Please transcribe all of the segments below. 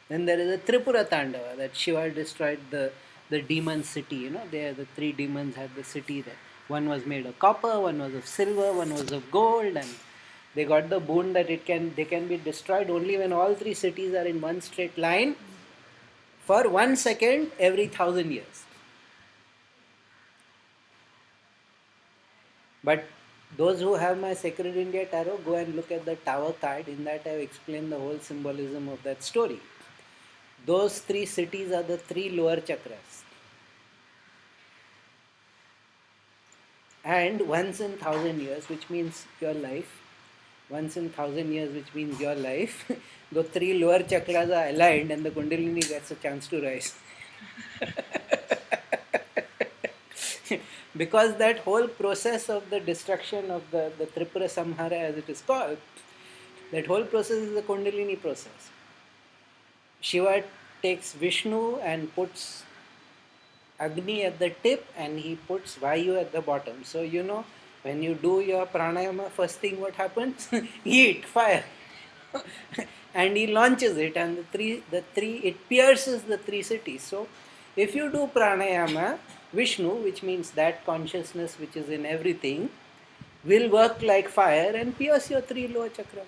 Then there is a Tripura Tandava that Shiva destroyed the demon city. There the three demons had the city there. One was made of copper, one was of silver, one was of gold, and they got the boon that they can be destroyed only when all three cities are in one straight line for 1 second every 1,000 years. But those who have my Sacred India Tarot, go and look at the Tower card. In that, I've explained the whole symbolism of that story. Those three cities are the three lower chakras. And once in 1,000 years, which means your life, once in 1,000 years, which means your life, the three lower chakras are aligned and the Kundalini gets a chance to rise. Because that whole process of the destruction of the Tripura Samhara, as it is called, that whole process is the Kundalini process. Shiva takes Vishnu and puts Agni at the tip and he puts Vayu at the bottom. So, when you do your pranayama, first thing what happens? Heat, fire. And he launches it, and it pierces the three cities. So, if you do pranayama, Vishnu, which means that consciousness which is in everything, will work like fire and pierce your three lower chakras.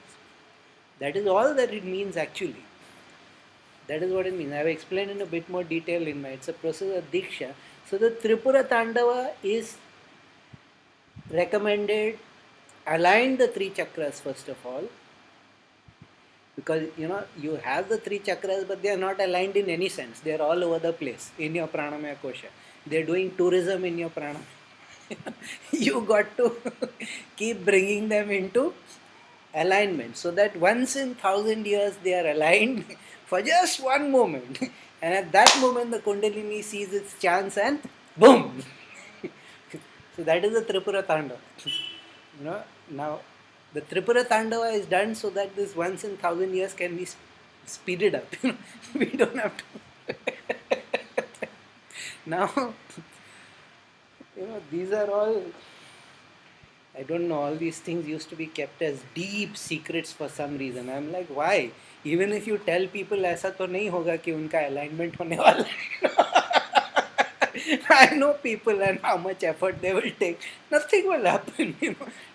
That is all that it means actually. That is what it means. I have explained in a bit more detail it's a process of Diksha. So the Tripura Tandava is recommended, align the three chakras first of all, because you have the three chakras but they are not aligned in any sense. They are all over the place in your pranamaya kosha. They are doing tourism in your pranamaya. You got to keep bringing them into alignment so that once in 1,000 years they are aligned for just one moment, and at that moment the Kundalini sees its chance and boom. So that is the Tripura Tandava. Now the Tripura Tandava is done so that this once in 1,000 years can be speeded up. We don't have to. Now, these are all, I don't know, all these things used to be kept as deep secrets for some reason. I'm like, why? Even if you tell people, ऐसा तो नहीं होगा कि उनका alignment होने वाला है. I know people and how much effort they will take. Nothing will happen,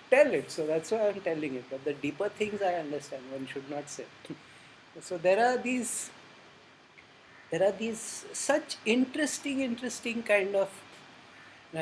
Tell it. So that's why I'm telling it. But the deeper things I understand, one should not say. So there are these such interesting kind of, and